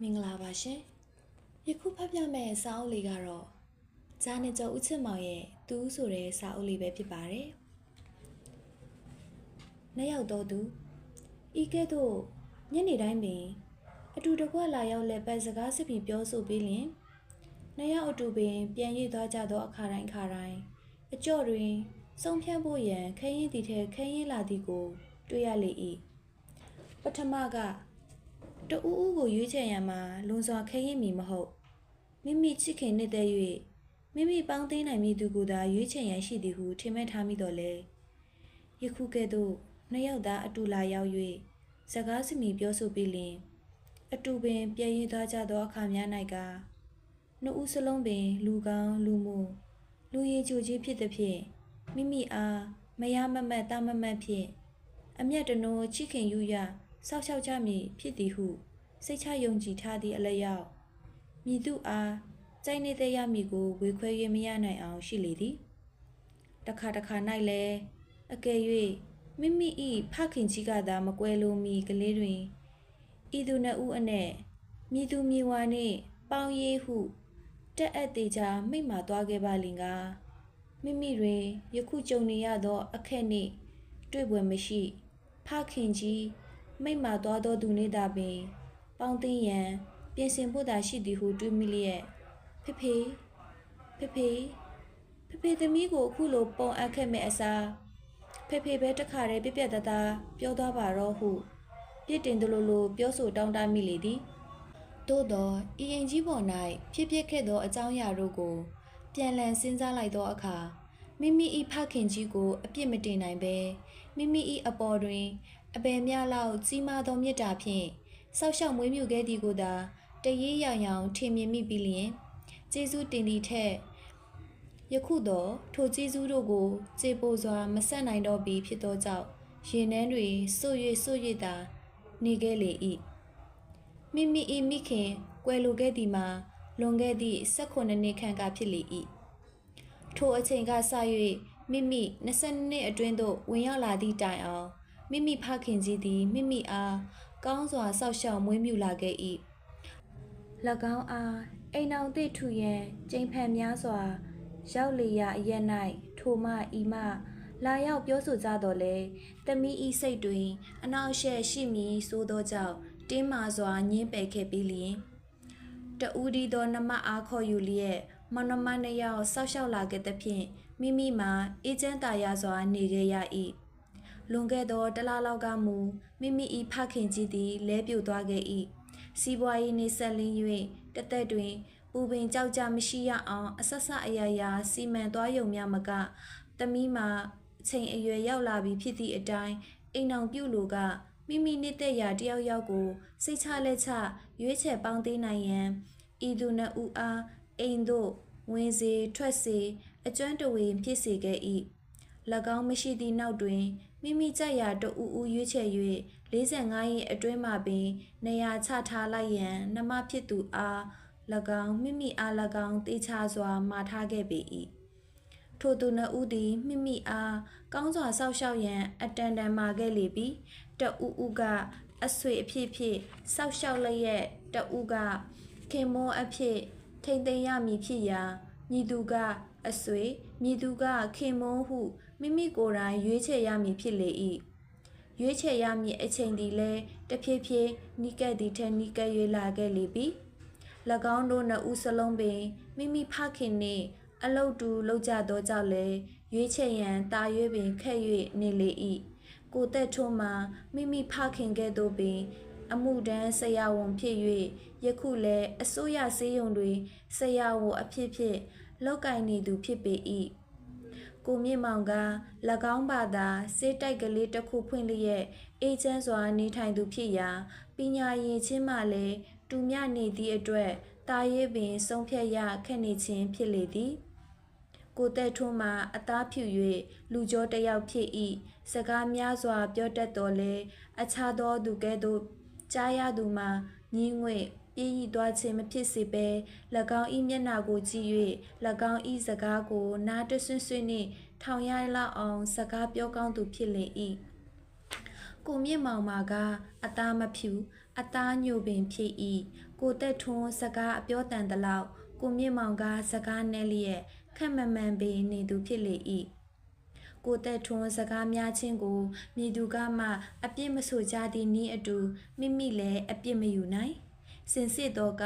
မင်္ဂလာပါရှင်ယခုဖတ်ပြမယ့်စာအုပ်လေးကတော့ဂျာနေကျော်ဦးချစ်မောင်ရဲ့သူဆိုတဲ့စာအုပ်လေးပဲဖြစ်ပါတယ်နှစ်ယောက်တော့သူဤကဲ့သို့ညနေတိုင်းပင်အတူတကွလာရောက်လက်ပတ်စကားစစ်ပြီးပြောဆိုပြီးလျင်နှစ်ယောက်အတူပင်ပြန်၍သွားကြသောအခါတိုင်းအကြော့တွင်စုံဖြန့်ဖို့ရန်ခရင်သည်ထဲခရင်လာသည်ကိုတွေ့ရလေ၏ပထမကတူဦးကိုရွေးချယ်ရန်မှာလွန်စွာခဲရင်မီမဟုတ်မိမိချစ်ခင်နေတဲ့၍မိမိပေါင်းသိနိုင်မည်သူကိုသာရွေးချယ်ရန်ရှိသည်ဟုထင်မှတ်ထားမိတော်လဲယခုကဲ့သို့နှစ်ယောက်သားအတူလာရောက်၍စကားစမီပြောဆိုပြီးလျင်အတူပင်ပြန်ရသွားကြသောအခါများ၌ကနှစ်ဦးစလုံးပင်လူကောင်းလူမှုလူရည်ကြိုကြီးဖြစ်သည်ဖြင့်မိမိအားမရမမတ်တမမတ်ဖြင့်အမျက်တနိုးချစ်ခင်ယူရဆောက်ရှောက်ကြမည်ဖြစ်သည်ဟုစိတ်ချယုံကြည်ထားသည့်အလျောက်မိသူအားကြိုက်နေတဲ့ရမည်ကိုဝေခွဲ၍မရနိုင်အောင်ရှိလေသည်တခါ၌လည်းအကယ်၍မိမိ၏ဖခင်ကြီးကသာမကွဲလို့မီကလေးတွင်ဤသူနှစ်ဦးအနက်မိသူမြေဝါနှင့်ပေါင်းရေးဟုတက်အပ်သေးချာမိတ်မာသွားခဲ့ပါလင်ကမိမိတွင်ယခုကြုံနေရသောအခက်နှင့်တွေ့ပွဲမရှိဖခင်ကြီးမိတ်မာသွားသောသူနှင့်သာပင်ပေါင်းသိရန်ပြင်ဆင်ဖို့သာရှိသည်ဟုတွေးမိလျက်ဖေဖေသမီးကိုအခုလိုပုံအပ်ခဲ့မဲ့အစားဖေပဲတခါတည်းပြတသားပြောသွားပါတော့ဟုပြစ်တင်သလိုပြောဆိုတောင်းတမိလေသည်သို့သောဤရင်ကြီးပေါ်၌ဖြစ်ခဲ့သောအကြောင်းအရာတို့ကိုပြန်လည်စဉ်းစားလိုက်သောအခါမိမိ၏ဖခင်ကြီးကိုအပြစ်မတင်နိုင်ပဲမိမိ၏အပေါ်တွင်အပယ်များလောက်ကြီးမားသောမေတ္တာဖြင့်ဆောက်ရှောက်မွေးမြူခဲ့သည်ကိုသာတရေရောင်ရောင်ထင်မြင်မိပြီးလျင်ကျေးဇူးတင်သည့်ထက်ယခုတော့ထိုကျေးဇူးတို့ကိုကျေပိုစွာမဆက်နိုင်တော့ပြီဖြစ်သောကြောင့်ရင်နှန်းတွေစွတ်၍သာနေခဲ့လေ၏မိမိ၏မိခင်ကွယ်လိုခဲ့သည်မှာလွန်ခဲ့သည့်18နှစ်ခန့်ကဖြစ်လေ၏ထိုအချိန်ကစ၍မိမိ22နှစ်အတွင်းသို့ဝင်ရောက်လာသည့်တိုင်အောင်မိမိဖခင်ကြီးသည်မိမိအားကောင်းစွာစောက်ရှောက်မွေးမြူလာခဲ့၏၎င်းအားအိမ်အောင်သည့်ထူရန်ကျိန်ဖန်များစွာရောက်လေရာအရက်၌ထိုမှဤမှလာရောက်ပြောဆိုကြတော်လဲသမီးဤစိတ်တွင်အနောက်ရှက်ရှိမည်ဆိုသောကြောင့်တင်းမာစွာညှင်းပယ်ခဲ့ပြီးလျင်တူဒီသောနမအားခေါ်ယူလျက်မနမနှစ်ယောက်ဆောက်ရှောက်လာခဲ့သဖြင့်မိမိမှာအေးချမ်းသာရစွာနေခဲ့ရ၏လွန်ခဲ့သောတလလောက်ကမူမိမိ၏ဖခင်ကြီးသည်လဲပြိုသွားခဲ့၏စီးပွားရေးနှင့်ဆက်လင်း၍တသက်တွင်ပူပင်ကြောက်ကြမရှိရအောင်အဆက်ဆက်အရာရာစီမံသွားယုံများမကသမီးမှာအချိန်အရွယ်ရောက်လာပြီဖြစ်သည့်အတိုင်းအိမ်အောင်ပြုလိုကမိမိနှစ်ရာတယောက်ယောက်ကိုစိတ်ချလက်ချရွေးချယ်ပေါင်းသိနိုင်ရန်ဤသူနှစ်ဦးအားအိမ်သို့ဝင်စေထွက်စေအကျွမ်းတဝေဖြစ်စေခဲ့၏၎င်းမရှိသည့်နောက်တွင်မိမိကြိုက်ရာတူဦးရွေးချယ်၍45ရက်အတွင်းမှပင်နေရာချထားလိုက်ရန်နှမဖြစ်သူအား၎င်းမိမိအား၎င်းတေချာစွာမှာထားခဲ့ပေ၏ထိုသူနှစ်ဦးသည်မိမိအားကောင်းစွာစောက်ရှောက်ရန်အတန်တန်မာခဲ့လေပြီတူဦးကအဆွေအဖြစ်စောက်ရှောက်လျက်တူကခင်မောအဖြစ်ထိမ့်သိမ်းရမည်ဖြစ်ရာညီသူကအဆွေညီသူကခင်မုန်းဟုမိမိကိုယ်တိုင်ရွေးချယ်ရမည်ဖြစ်လေ၏ရွေးချယ်ရမည်အချိန်သည်လည်းတဖြည်းဖြည်းနီးကပ်သည်ထက်နီးကပ်၍လာခဲ့လေပြီ၎င်းတို့နှစ်ဦးစလုံးပင်မိမိဖခင်နှင့်အလုတ်တူလောက်ကြသောကြောင့်လည်းရွေးချယ်ရန်တာရွေးပင်ခက်၍နေလေ၏ကိုသက်ထွန်းမှာမိမိဖခင်ကဲ့သို့ပင်အမှုတန်းဆရာဝန်ဖြစ်၍ယခုလည်းအစိုးရဆေးရုံတွင်ဆရာဝန်အဖြစ်လောက်ကင်နေသူဖြစ်ပေ၏ကိုမြင့်မောင်က၎င်းဘာသာစေးတိုက်ကလေးတစ်ခုဖွင့်လျက်အေးချမ်းစွာနေထိုင်သူဖြစ်ရာပညာရည်ချင်းမှလည်းတူမြနေသည့်အတွက်တာရေးပင်ဆုံးဖြတ်ရခက်နေခြင်းဖြစ်လေသည်ကိုသက်ထွန်းမှာအသားဖြူ၍လူကြောတစ်ယောက်ဖြစ်၏စကားများစွာပြောတတ်တော်လဲအခြားသောသူကဲ့သို့ကြားရသူမှာညင်းငွေ့ပြေးရသွားခြင်းမဖြစ်စေဘဲ၎င်း၏မျက်နှာကိုကြည့်၍၎င်း၏စကားကိုနားတဆွဆွနှင့်ထောင်ရလောက်အောင်စကားပြောကောင်းသူဖြစ်လေ၏ကိုမြင့်မောင်မာကအသားမဖြူ အသားညိုပင်ဖြစ်၏ကိုတက်ထွန်းစကားအပြောတန်သလောက်ကိုမြင့်မောင်ကစကားနဲ့လျက်ခက်မမှန်ပင်နေသူဖြစ်လေ၏ကိုတက်ထွန်းစကားများချင်းကိုမြည်သူကမှအပြစ်မဆိုကြသည့်နည်းအတူမိမိလည်းအပြစ်မယူနိုင်စင်စစ်တော့က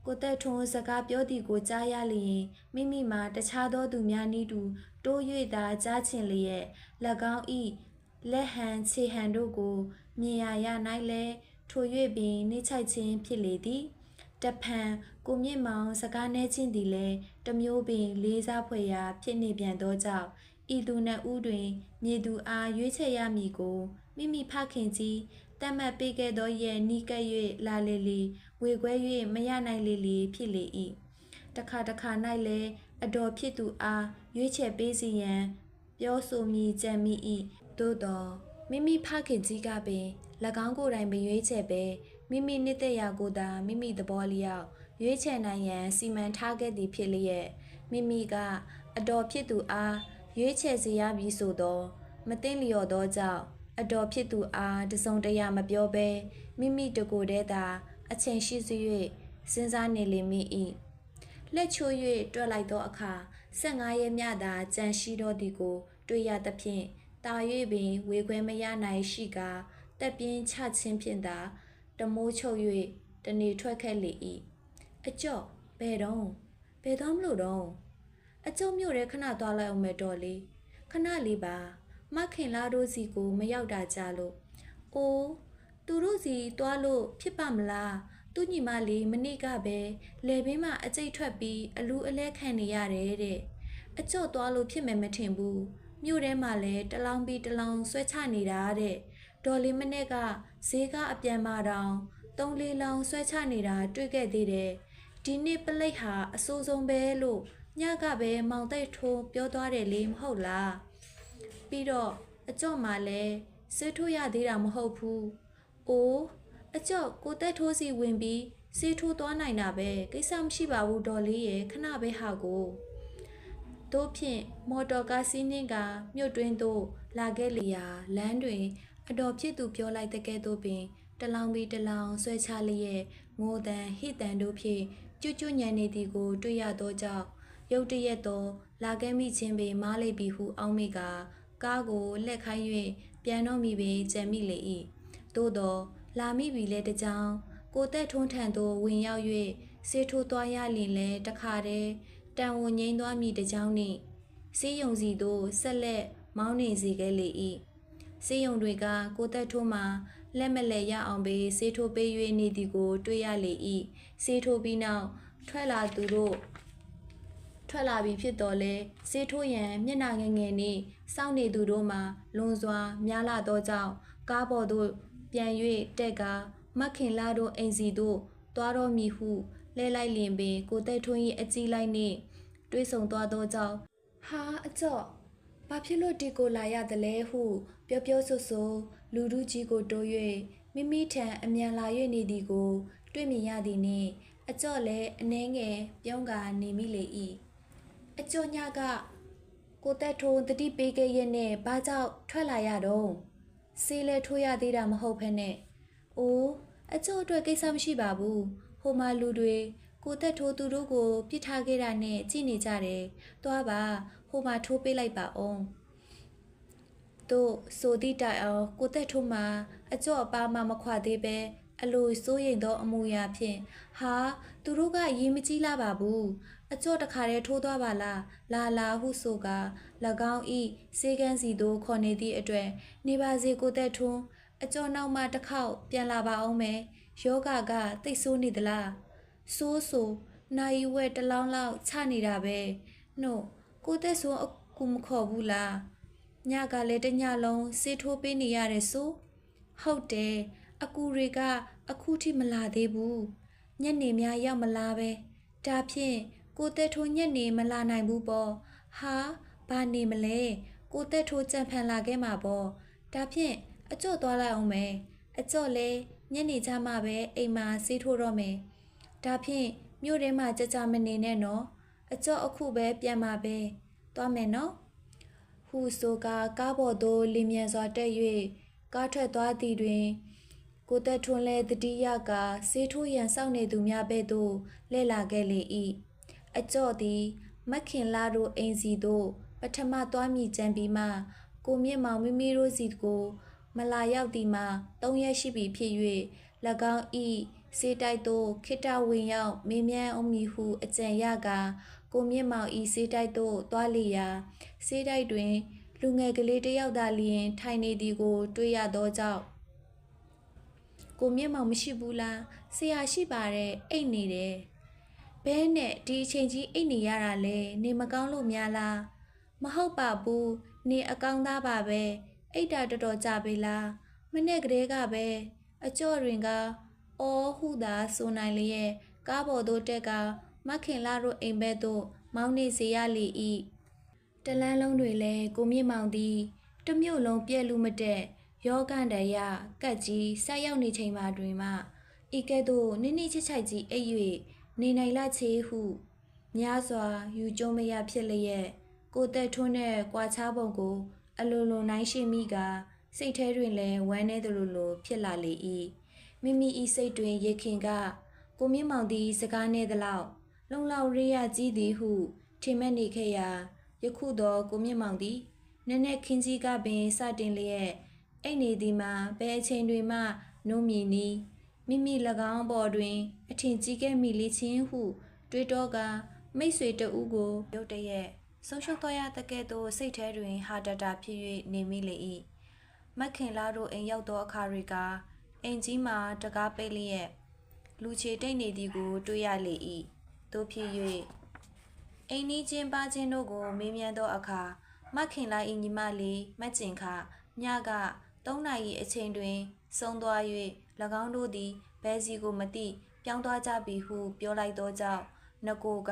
ကိုတက်ထွန်းစကားပြောသည်ကိုကြားရလျင်မိမိမှာတခြားသောသူများနည်းတူတိုး၍သာကြားချင်လျက်၎င်း၏လက်ဟန်ခြေဟန်တို့ကိုမြင်ရ၌လဲထို၍ပင်နှိမ့်ချိုက်ခြင်းဖြစ်လေသည်တဖန်ကိုမြင့်မောင်စကားနှဲချင်းသည်လည်းတမျိုးပင်လေးစားဖွယ်ရာဖြစ်နေပြန်သောကြောင့်ဤသူနှစ်ဦးတွင်မြေသူအားရွေးချယ်ရမည်ကိုမိမိဖခင်ကြီးတတ်မှတ်ပေးခဲ့သောရဲ့နီးကပ်၍လာလေလေဝေခွဲ၍မရနိုင်လေလေဖြစ်လေ၏တခါ၌လည်းအတော်ဖြစ်သူအားရွေးချယ်ပေးစီရန်ပြောဆိုမည်ကြံမိ၏သို့သောမိမိဖခင်ကြီးကပင်၎င်းကိုယ်တိုင်မရွေးချယ်ပဲမိမိနှစ်သက်ရာကိုသာမိမိသဘောလျောက်ရွေးချယ်နိုင်ရန်စီမံထားခဲ့သည်ဖြစ်လျက်မိမိကအတော်ဖြစ်သူအားရွေးချယ်စေရမည်ဆိုသောမသိလျော်သောကြောင့်အတော်ဖြစ်သူအားတစုံတရာမပြောဘဲမိမိတကိုယ်တည်းသာအချိန်ရှိစွ၍စဉ်းစားနေလေမိ၏လက်ချိုး၍တွက်လိုက်သောအခါ15ရက်မြသာကြံရှိတော်သည်ကိုတွေ့ရသဖြင့်တာ၍ပင်ဝေခွဲမရနိုင်ရှိကာတက်ပြင်းချခြင်းဖြင့်သာတမိုးချုပ်၍တနေထွက်ခဲ့လေ၏အကျော့ဘယ်တော့မလို့တော့အကျုံမြို့ရဲခဏသွားလိုက်အောင်မယ်တော်လေးခဏလေးပါမခင်လာတို့စီကိုမရောက်တာကြလို့အိုးသူတို့စီသွားလို့ဖြစ်ပါမလားသူညီမလေးမနေ့ကပဲလေဘင်းမှာအကျိတ်ထွက်ပြီးအလူအလဲခံနေရတယ်တဲ့အကျော့သွားလို့ဖြစ်မယ်မထင်ဘူးမြို့ထဲမှာလည်းတလောင်ပြီးတလောင်ဆွဲချနေတာတဲ့ဒေါ်လေးမနေ့ကဈေးကအပြန်မာတောင်3-4လောင်ဆွဲချနေတာတွေ့ခဲ့သေးတယ်ဒီနေ့ပလိတ်ဟာအဆိုးဆုံးပဲလို့ညကပဲမောင်သိပ်ထိုးပြောသွားတယ်လေမဟုတ်လားပြီးတော့အကျော့မှာလည်းဆေးထိုးရသေးတာမဟုတ်ဘူးအိုးအကျော့ကိုတက်ထိုးစီဝင်ပြီးဆေးထိုးသွားနိုင်တာပဲကိစ္စမရှိပါဘူးဒေါ်လေးရဲ့ခဏပဲဟာကိုတို့ဖြင့်မော်တော်ကားစီးနှင်းကမြို့တွင်းသို့လာခဲ့လျာလမ်းတွင်အတော်ဖြစ်သူပြောလိုက်တဲ့ကဲ့သို့ပင်တလောင်ပြီးတလောင်ဆွဲချလျက်ငိုတန်ဟိတန်တို့ဖြင့်ကျွညံနေသည်ကိုတွေ့ရသောကြောင့်ရုတ်တရက်သောလာခဲ့မိခြင်းပင်မားလိမ့်ပြီဟုအောက်မိကကားကိုလှည့်ခိုင်း၍ပြန်တော့မိပင်ကြံမိလေ၏သို့သောလာမိပြီလဲတကြောင်ကိုတက်ထွန်းထန်သို့ဝင်ရောက်၍ဆေးထိုးသွားရလင်လဲတခါတည်းတန်ဝန်ငိမ့်သွားမိတကြောင်နှင့်ဆေးရုံစီသို့ဆက်လက်မောင်းနေစေခဲ့လေ၏ဆေးရုံတွေကကိုတက်ထိုးမှာလက်မလဲရအောင်ပေဆေးထိုးပေး၍နေသည်ကိုတွေ့ရလေ၏ဆေးထိုးပြီးနောက်ထွက်လာပြီဖြစ်တော်လဲဆေးထိုးရန်မျက်နှာငယ်ငယ်နှင့်စောင့်နေသူတို့မှာလွန်စွာများလာသောကြောင့်ကားပေါ်သို့ပြန်၍တက်ကာမခင်လာတို့အိမ်စီသို့သွားတော်မည်ဟုလဲလိုက်လင်ပင်ကိုတက်ထွန်း၏အကြည့်လိုက်နှင့်တွေးဆုံသွားသောကြောင့်ဟာအကျော့ဘာဖြစ်လို့ဒီကိုလာရသလဲဟုပြောဆိုလူဒူးကြီးကိုတိုး၍မိမိထံအမြန်လာ၍နေသည်ကိုတွေ့မြင်ရသည်နှင့်အကျော့လည်းအနှဲငယ်ပြုံးကာနေမိလေ၏အကျော်ညကကိုတက်ထိုးတတိပေးခဲ့ရဲ့နဲ့ဘာကြောင့်ထွက်လာရတော့ဆေးလဲထိုးရသေးတာမဟုတ်ဖ ೇನೆအိုးအကျော်အတွက်ကိစ္စမရှိပါဘူးဟိုမှာလူတွေကိုတက်ထိုးသူတို့ကိုပြစ်ထားခဲ့တာနဲ့ကြည့်နေကြတယ်သွားပါဟိုမှာထိုးပေးလိုက်ပါအောင်တို့ဆိုသည့်တိုင်အောင်ကိုတက်ထိုးမှာအကျော်အပါမမခွာသေးပဲအလိုစိုးရိမ်သောအမူအရာဖြင့်ဟာသူတို့ကရေးမကြီးလာပါဘူးအကျော့တခါတည်းထိုးသွားပါလားလာဟုဆိုက၎င်းဤစေကန်းစီသို့ခေါ်နေသည့်အတွက်နေပါစေကိုတက်ထွန်းအကျော့နောက်မှတစ်ခေါက်ပြန်လာပါအောင်မယ်ယောဂကတိတ်ဆိုးနေသလားဆိုနိုင်ဝဲတလောင်းလောက်ချနေတာပဲနှုတ်ကိုတက်ဆိုအကူမခေါ်ဘူးလားညကလည်းတညလုံးစေးထိုးပေးနေရတယ်ဆိုဟုတ်တယ်အကူတွေကအခုထိမလာသေးဘူးညနေများရောက်မလားပဲဒါဖြင့်ကိုတက်ထိုးညက်နေမလာနိုင်ဘူးပေါ့ဟာဘာနေမလဲကိုတက်ထိုးကြံဖန်လာခဲ့မှာပေါ့ဒါဖြင့်အကျော့သွားလိုက်အောင်မယ်အကျော့လဲညနေချမှပဲအိမ်မှာဆေးထိုးတော့မယ်ဒါဖြင့်မြို့ထဲမှာကြမနေနဲ့နော်အကျော့အခုပဲပြန်มาပဲသွားမယ်နော်ဟူဆိုကားပေါ်သို့လင်းမြန်စွာတက်၍ကားထွက်သွားသည်တွင် ကိုသက်ထွန်းလဲတတိယကဆေးထိုးရန်စောင့်နေသူများဘဲ့သို့လဲလာခဲ့လေ၏အကြော့သည်မခင်လာတို့အိမ်စီသို့ပထမသွားမိကြံပြီးမှကိုမြင့်မောင်မိမိတို့စီကိုမလာရောက်သည်မှာ3 ရက်ရှိပြီဖြစ်၍၎င်းဤစေးတိုက်သို့ခိတဝင်ရောက်မေးမြန်းအောင်မည်ဟုအကြံရကာကိုမြင့်မောင်ဤစေးတိုက်သို့သွားလေရာစေးတိုက်တွင်လူငယ်ကလေးတစ်ယောက်သာလျင်ထိုင်နေသည်ကိုတွေ့ရသောကြောင့်ကိုမြင့်မောင်မရှိဘူးလားဆရာရှိပါတယ်အိတ်နေတယ်ဘဲနဲ့ဒီအချိန်ကြီးအိတ်နေရတာလဲနေမကောင်းလို့များလားမဟုတ်ပါဘူးနေအကောင်းသားပါပဲအိတ်တာတော်တော်ကြပြီလားမနေ့ကလေးကပဲအကျော့တွင်ကအော်ဟုသာဆိုနိုင်လျက်ကားပေါ်သို့တက်ကမခင်လာတို့အိမ်ဘက်သို့မောင်းနေစေရလေ၏တလန်းလုံးတွေလဲကိုမြင့်မောင်သည်တမြို့လုံးပြဲလူမတက်ယောဂန္တရကတ်ကြီးဆက်ရောက်နေချိန်မှာတွင်မှဤကဲ့သို့နိနိချိချိုက်ကြီးအိပ်၍နေနိုင်လာချေဟုများစွာယူကျုံမရဖြစ်လျက်ကိုသက်ထွန်းတဲ့ကွာချပုံကိုအလိုလိုနိုင်ရှိမိကစိတ်ထဲတွင်လည်းဝမ်းနည်းသလိုဖြစ်လာလေ၏မိမိဤစိတ်တွင်ရခင်ကကိုမြင့်မောင်သည်စကားနဲ့သလောက်လုံလောက်ရိယကြီးသည်ဟုထင်မှတ်နေခဲ့ရာယခုတော့ကိုမြင့်မောင်သည်နည်းနည်းခင်းကြီးကပင်စတင်လျက်အိတ်နေသည်မှာဘယ်အချိန်တွင်မှနှုံးမြည်နီးမိမိ၎င်းပေါ်တွင်အထင်ကြီးခဲ့မိလေချင်းဟုတွေးတော့ကမိတ်ဆွေတဦးကိုရုတ်တရက်ဆုံးရှုံးသွားရတဲ့ကဲ့သို့စိတ်ထဲတွင်ဟာတတာဖြစ်၍နေမိလေ၏မခင်လာတို့အိမ်ရောက်သောအခါတွေကအိမ်ကြီးမှာတကားပိတ်လျက်လူချေတိတ်နေသည်ကိုတွေ့ရလေ၏တို့ဖြစ်၍အိမ်နီးချင်းပါချင်းတို့ကိုမေးမြန်းသောအခါမခင်လာ၏ညီမလေးမကျင်ခညက3 နာရီအချိန်တွင်ဆုံးသွား၍၎င်းတို့သည်ဘဲစီကိုမသိပြောင်းသွားကြပြီဟုပြောလိုက်သောကြောင့်နကိုက